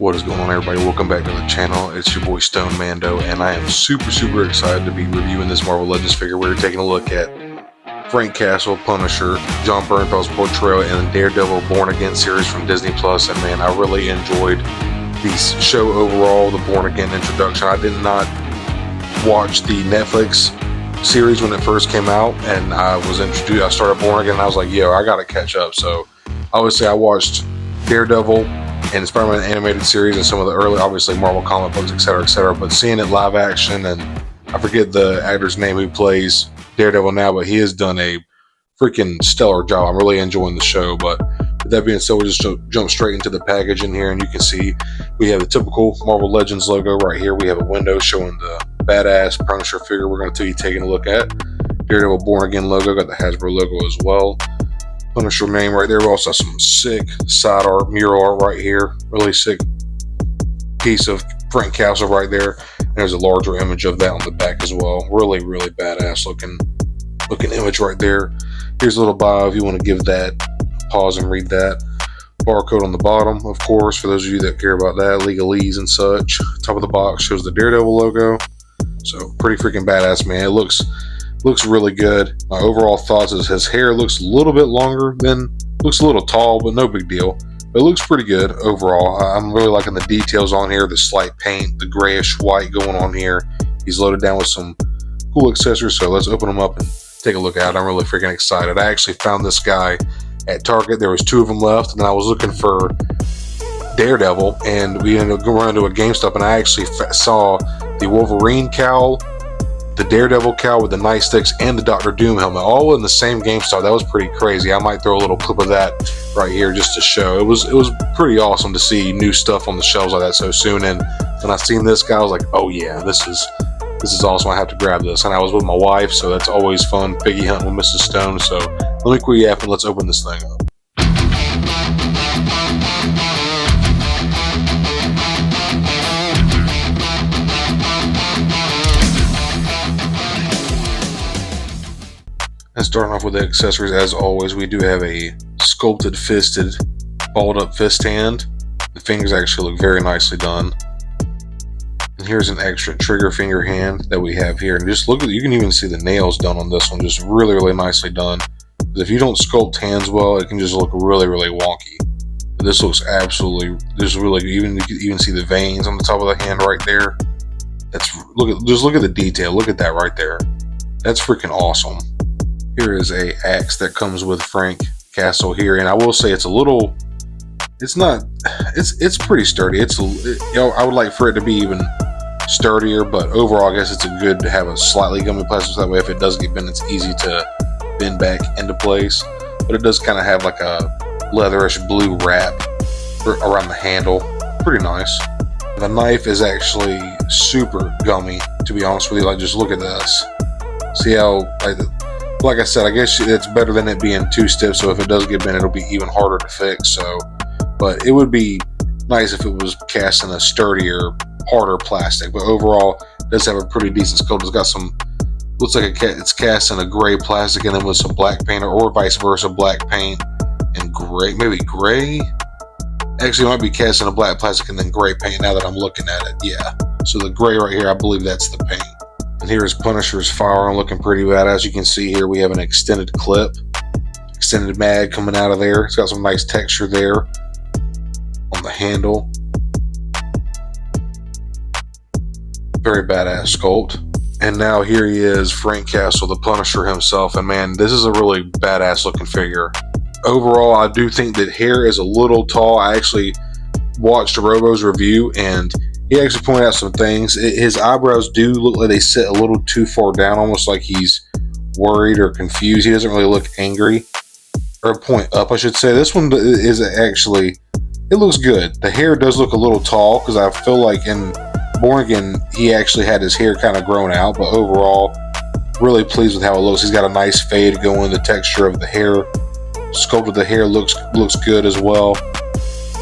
What is going on, everybody? Welcome back to the channel. It's your boy Stone Mando, and I am super excited to be reviewing this Marvel Legends figure. We're taking a look at Frank Castle, Punisher, Jon Bernthal's portrayal in the Daredevil Born Again series from Disney Plus. And man, I really enjoyed the show overall, the Born Again introduction. I did not watch the Netflix series when it first came out, and I started Born Again, and I was like, yo, I gotta catch up. So I would say I watched Daredevil and Spider-Man animated series and some of the early, obviously, Marvel comic books, etc. But seeing it live action, and I forget the actor's name who plays Daredevil now, but he has done a freaking stellar job. I'm really enjoying the show. But with that being said, we'll just jump straight into the package in here, and you can see we have the typical Marvel Legends logo right here. We have a window showing the badass Punisher figure we're going to be taking a look at. Daredevil Born Again logo, got the Hasbro logo as well. Punisher name right there. We also have some sick side art, mural art right here. Really sick piece of Frank Castle right there. And there's a larger image of that on the back as well. Really badass looking image right there. Here's a little bio if you want to give that a pause and read that. Barcode on the bottom, of course, for those of you that care about that, legalese and such. Top of the box shows the Daredevil logo. So pretty freaking badass, man. It looks really good. My overall thoughts is his hair looks a little bit longer looks a little tall, but no big deal. But it looks pretty good overall. I'm really liking the details on here, the slight paint, the grayish white going on here. He's loaded down with some cool accessories, so let's open them up and take a look at it. I'm really freaking excited. I actually found this guy at Target. There was 2 of them left, and then I was looking for Daredevil, and we ended up going to a GameStop, and I actually saw the Wolverine cowl, the Daredevil cowl with the nightsticks, and the Doctor Doom helmet, all in the same GameStop. That was pretty crazy. I might throw a little clip of that right here just to show. It was pretty awesome to see new stuff on the shelves like that so soon. And when I seen this guy, I was like, oh yeah, this is awesome. I have to grab this. And I was with my wife, so that's always fun. Piggy hunting with Mrs. Stone. So let me quit yapping. Let's open this thing up. And starting off with the accessories, as always, we do have a sculpted fisted, balled up fist hand. The fingers actually look very nicely done. And here's an extra trigger finger hand that we have here. And just look at, you can even see the nails done on this one, just really nicely done. If you don't sculpt hands well, it can just look really wonky. But this looks absolutely, there's really, you can even see the veins on the top of the hand right there. Just look at the detail. Look at that right there. That's freaking awesome. Here is a axe that comes with Frank Castle here, and I will say it's pretty sturdy. I would like for it to be even sturdier, but overall I guess it's good to have a slightly gummy plastic, so that way if it does get bent, it's easy to bend back into place. But it does kind of have like a leatherish blue wrap around the handle. Pretty nice. The knife is actually super gummy, to be honest with you. Like, just look at this. See how, like I said, I guess it's better than it being too stiff, so if it does get bent, it'll be even harder to fix. So, but it would be nice if it was cast in a sturdier, harder plastic. But overall, it does have a pretty decent sculpt. It's got some, looks like it's cast in a gray plastic and then with some black paint, or vice versa, black paint and gray, maybe gray. Actually, it might be cast in a black plastic and then gray paint now that I'm looking at it. Yeah. So the gray right here, I believe that's the paint. And here is Punisher's firearm, looking pretty badass. You can see here we have an extended clip, extended mag coming out of there. It's got some nice texture there on the handle. Very badass sculpt. And now here he is, Frank Castle, the Punisher himself. And man, this is a really badass looking figure. Overall, I do think that hair is a little tall. I actually watched Robo's review, and he actually pointed out some things. His eyebrows do look like they sit a little too far down, almost like he's worried or confused. He doesn't really look angry, or point up, I should say. This one is actually, it looks good. The hair does look a little tall, because I feel like in Born Again, he actually had his hair kind of grown out, but overall, really pleased with how it looks. He's got a nice fade going. The texture of the hair, sculpt of the hair looks good as well.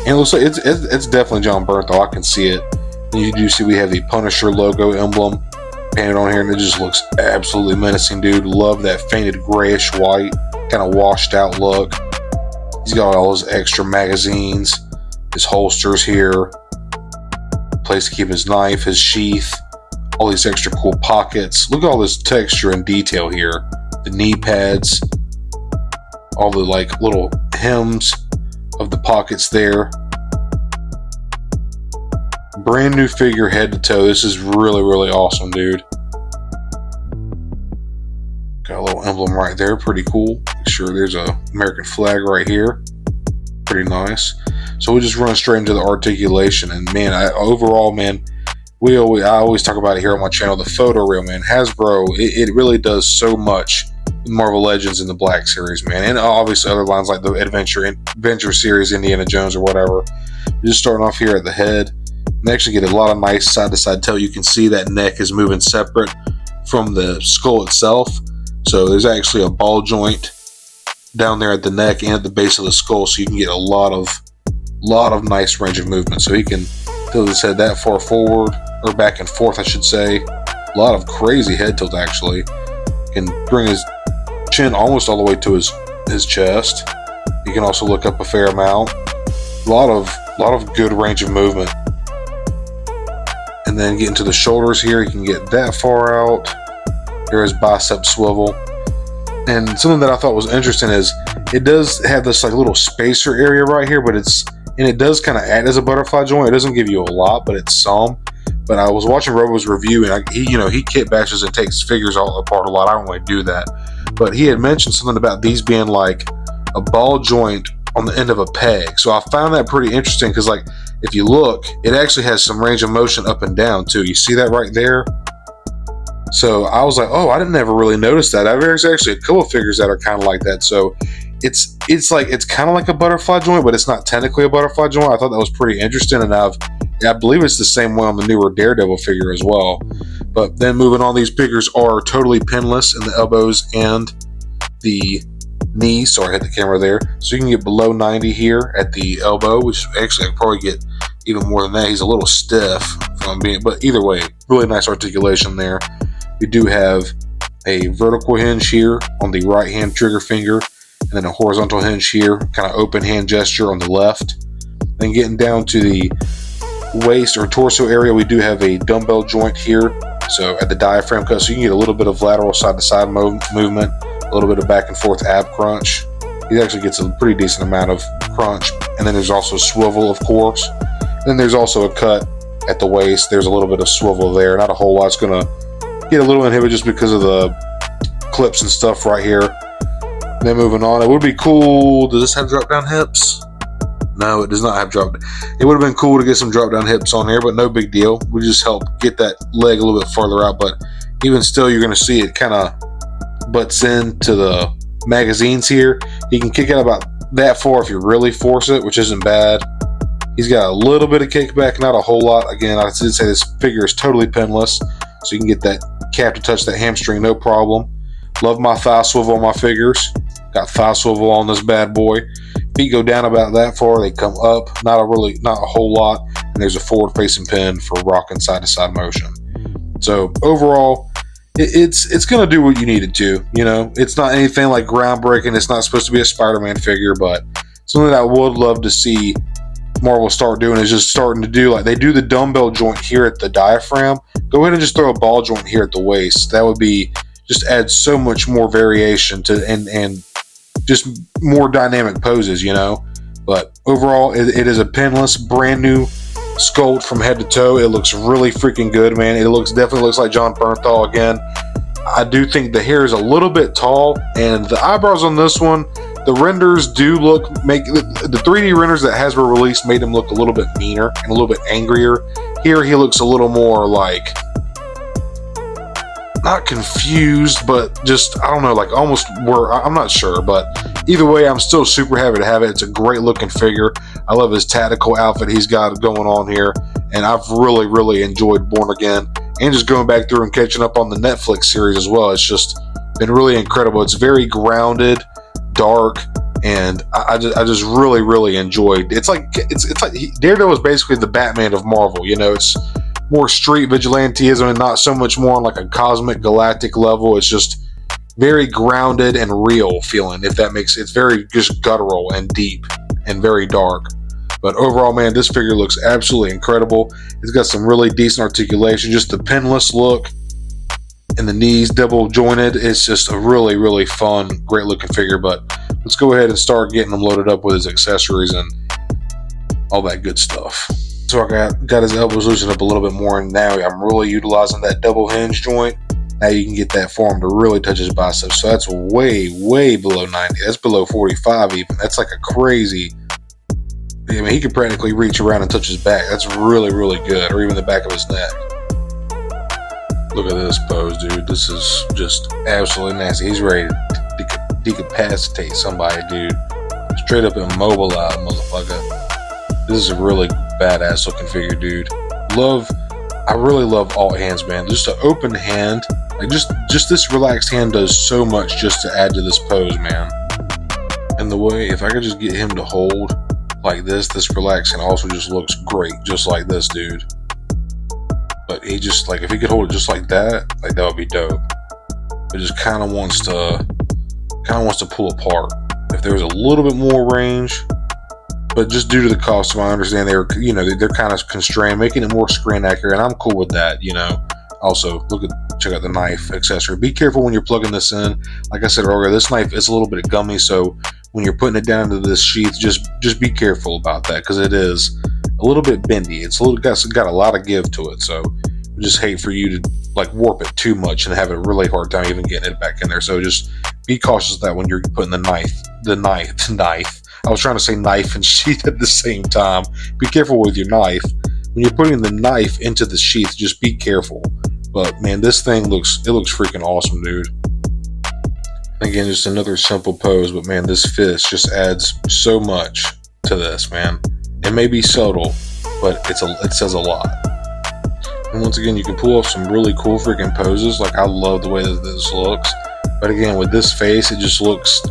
And it looks like it's definitely Jon Bernthal. I can see it. You do see we have the Punisher logo emblem painted on here, and it just looks absolutely menacing, dude. Love that fainted grayish white, kind of washed out look. He's got all his extra magazines, his holsters here, place to keep his knife, his sheath, all these extra cool pockets. Look at all this texture and detail here. The knee pads, all the like little hems of the pockets there. Brand new figure head to toe. This is really, really awesome, dude. Got a little emblem right there, pretty cool. Make sure there's a American flag right here. Pretty nice. So we'll just run straight into the articulation, and man, overall, man, I always talk about it here on my channel. The photo reel, man, Hasbro, it really does so much with Marvel Legends in the Black series, man, and obviously other lines like the Adventure series, Indiana Jones or whatever. We're just starting off here at the head. We actually get a lot of nice side-to-side tail. You can see that neck is moving separate from the skull itself. So there's actually a ball joint down there at the neck and at the base of the skull, so you can get a lot of nice range of movement. So he can tilt his head that far forward, or back and forth, I should say. A lot of crazy head tilt, actually. Can bring his chin almost all the way to his chest. He can also look up a fair amount. A lot of good range of movement. And then get into the shoulders here, you can get that far out. There's bicep swivel. And something that I thought was interesting is it does have this like little spacer area right here, but it does kind of act as a butterfly joint. It doesn't give you a lot, but it's some. But I was watching Robo's review, and he kit bashes and takes figures all apart a lot. I don't really do that, but he had mentioned something about these being like a ball joint on the end of a peg. So I found that pretty interesting because, like, if you look, it actually has some range of motion up and down too. You see that right there? So I was like, oh, I didn't ever really notice that. There's actually a couple of figures that are kind of like that. So it's kind of like a butterfly joint, but it's not technically a butterfly joint. I thought that was pretty interesting, and I believe it's the same way on the newer Daredevil figure as well. But then moving on, these figures are totally pinless in the elbows and the knees. Sorry, I hit the camera there. So you can get below 90 here at the elbow, which actually I could probably get even more than that. He's a little stiff from being, but either way, really nice articulation there. We do have a vertical hinge here on the right hand trigger finger, and then a horizontal hinge here, kind of open hand gesture on the left. Then getting down to the waist or torso area, we do have a dumbbell joint here, so at the diaphragm cut, so you can get a little bit of lateral side to side movement, a little bit of back and forth ab crunch. He actually gets a pretty decent amount of crunch. And then there's also swivel, of course. Then there's also a cut at the waist. There's a little bit of swivel there, not a whole lot. It's gonna get a little inhibited just because of the clips and stuff right here. And then moving on, it would be cool. Does this have drop down hips? No, it does not have drop down. It would have been cool to get some drop down hips on here, but no big deal. We just help get that leg a little bit farther out, but even still, you're going to see it kind of butts into the magazines here. You can kick it about that far if you really force it, which isn't bad. He's got a little bit of kickback, not a whole lot. Again, I did say this figure is totally pinless, so you can get that calf to touch that hamstring, no problem. Love my thigh swivel on my figures. Got thigh swivel on this bad boy. Feet go down about that far, they come up, not a whole lot, and there's a forward facing pin for rocking side to side motion. So overall, it's gonna do what you need it to. You know, it's not anything like groundbreaking. It's not supposed to be a Spider-Man figure, but something that I would love to see Marvel start doing is just starting to do, like they do the dumbbell joint here at the diaphragm. Go ahead and just throw a ball joint here at the waist. That would be just add so much more variation to and just more dynamic poses, you know. But overall, it is a pinless, brand new sculpt from head to toe. It looks really freaking good, man. It definitely looks like Jon Bernthal again. I do think the hair is a little bit tall, and the eyebrows on this one, the renders do make the 3D renders that Hasbro released made him look a little bit meaner and a little bit angrier. Here he looks a little more like, not confused, but just, I don't know, like almost I'm not sure, but either way, I'm still super happy to have it. It's a great looking figure. I love his tactical outfit he's got going on here, and I've really enjoyed Born Again, and just going back through and catching up on the Netflix series as well. It's just been really incredible. It's very grounded, dark, and I just really enjoyed. It's like Daredevil is basically the Batman of Marvel. You know, it's more street vigilanteism and not so much more on like a cosmic galactic level. It's just very grounded and real feeling, if that makes it's very just guttural and deep and very dark. But overall, man, this figure looks absolutely incredible. It's got some really decent articulation, just the pinless look, and the knees double jointed. It's just a really, really fun, great looking figure. But let's go ahead and start getting him loaded up with his accessories and all that good stuff. So I got his elbows loosened up a little bit more, and now I'm really utilizing that double hinge joint. Now you can get that for him to really touch his biceps. So that's way, way below 90. That's below 45 even. That's like a crazy, I mean, he could practically reach around and touch his back. That's really, really good. Or even the back of his neck. Look at this pose, dude. This is just absolutely nasty. He's ready to decapacitate somebody, dude. Straight up immobilize, motherfucker. This is a really badass looking figure, dude. I really love alt hands, man. Just an open hand, like just this relaxed hand does so much just to add to this pose, man. And the way, if I could just get him to hold like this relaxed hand also just looks great, just like this, dude. But he just, like, if he could hold it just like that would be dope. It just kind of wants to pull apart. If there was a little bit more range, but just due to the costume, I understand they're kind of constrained, making it more screen accurate, and I'm cool with that, you know. Also, check out the knife accessory. Be careful when you're plugging this in. Like I said earlier, this knife is a little bit gummy, so when you're putting it down into this sheath, just be careful about that, because it is a little bit bendy. It's got a lot of give to it, so I just hate for you to like warp it too much and have a really hard time even getting it back in there. So just be cautious of that when you're putting the knife. I was trying to say knife and sheath at the same time. Be careful with your knife. When you're putting the knife into the sheath, just be careful. But man, this thing looks freaking awesome, dude. Again, just another simple pose, but man, this fist just adds so much to this, man. It may be subtle, but it says a lot. And once again, you can pull off some really cool freaking poses. Like, I love the way that this looks. But again, with this face, it just looks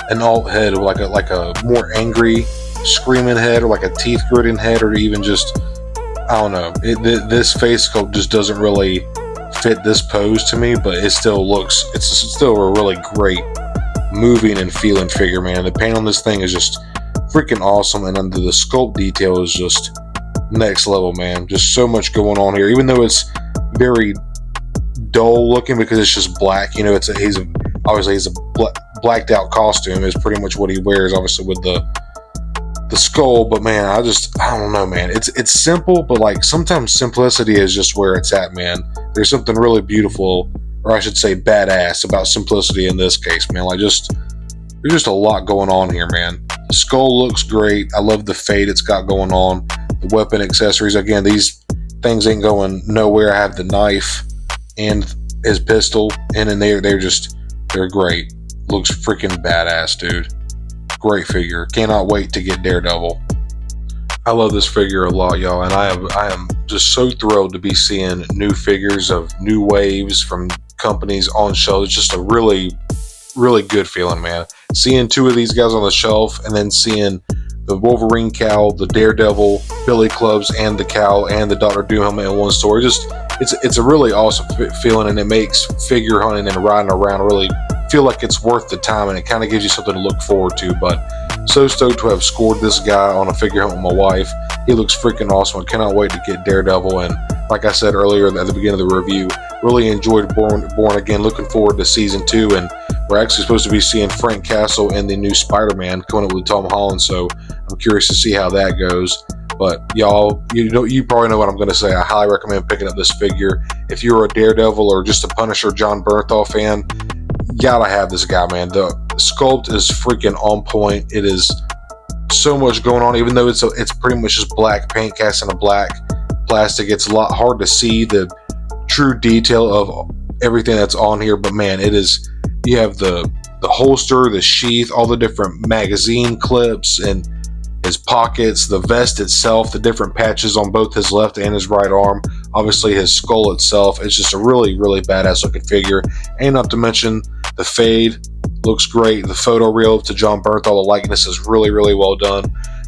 an alt head, like a more angry, screaming head, or like a teeth gritting head, or even just, I don't know. This face sculpt just doesn't really fit this pose to me, but it's still a really great moving and feeling figure, man. The paint on this thing is just freaking awesome, and under the sculpt detail is just next level, man. Just so much going on here, even though it's very dull looking because it's just black. You know, he's a blacked out costume is pretty much what he wears, obviously with the skull. But man, I don't know, man. It's simple, but like sometimes simplicity is just where it's at, man. There's something really beautiful, or I should say badass, about simplicity in this case, man. Like there's just a lot going on here, man. The skull looks great. I love the fade it's got going on. The weapon accessories, again, these things ain't going nowhere. I have the knife and his pistol, and then they're great. Looks freaking badass, dude. Great figure. Cannot wait to get Daredevil. I love this figure a lot, y'all, and I am just so thrilled to be seeing new figures of new waves from companies on shelf. It's just a really, really good feeling, man. Seeing two of these guys on the shelf, and then seeing the Wolverine cowl, the Daredevil Billy clubs, and the cowl, and the Dr. Doom helmet in one store. It's a really awesome feeling, and it makes figure hunting and riding around really feel like it's worth the time, and it kind of gives you something to look forward to. But so stoked to have scored this guy on a figure hunt with my wife. He looks freaking awesome. I cannot wait to get Daredevil, and like I said earlier at the beginning of the review, really enjoyed Born Again. Looking forward to season 2, and we're actually supposed to be seeing Frank Castle in the new Spider-Man coming up with Tom Holland, so I'm curious to see how that goes. But y'all, you probably know what I'm going to say. I highly recommend picking up this figure. If you're a Daredevil or just a Punisher John Bernthal fan, you gotta have this guy, man. The sculpt is freaking on point. It is so much going on, even though it's pretty much just black paint cast in a black plastic. It's a lot hard to see the true detail of everything that's on here, but man, it is. You have the holster, the sheath, all the different magazine clips, and his pockets, the vest itself, the different patches on both his left and his right arm, obviously his skull itself. It's just a really, really badass looking figure. And not to mention the fade looks great. The photo reel to John Bernthal, the likeness is really, really well done.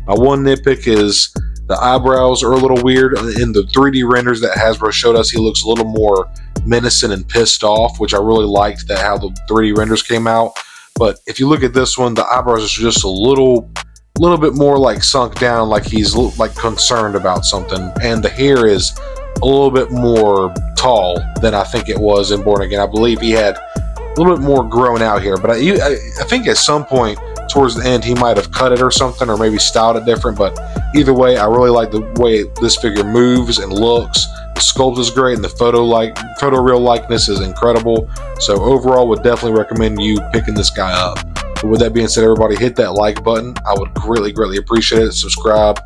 My one nitpick is the eyebrows are a little weird. In the 3D renders that Hasbro showed us, he looks a little more menacing and pissed off, which I really liked that how the 3D renders came out. But if you look at this one, the eyebrows are just a little a little bit more like sunk down, like he's like concerned about something, and the hair is a little bit more tall than I think it was in Born Again. I believe he had a little bit more grown out here, but I think at some point towards the end he might have cut it or something, or maybe styled it different. But either way, I really like the way this figure moves and looks. The sculpt is great, and the photo real likeness is incredible. So overall, would definitely recommend you picking this guy up. But with that being said, everybody, hit that like button. I would greatly appreciate it. Subscribe,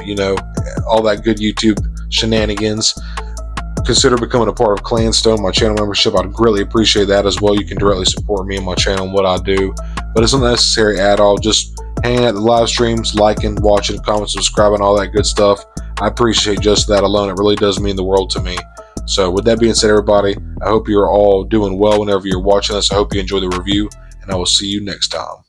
you know, all that good YouTube shenanigans. Consider becoming a part of Clanstone, my channel membership. I'd greatly appreciate that as well. You can directly support me and my channel and what I do, but it's not necessary at all. Just hanging at the live streams, liking, watching, commenting, subscribing, all that good stuff. I appreciate just that alone. It really does mean the world to me. So with that being said, everybody, I hope you're all doing well whenever you're watching this. I hope you enjoy the review, and I will see you next time.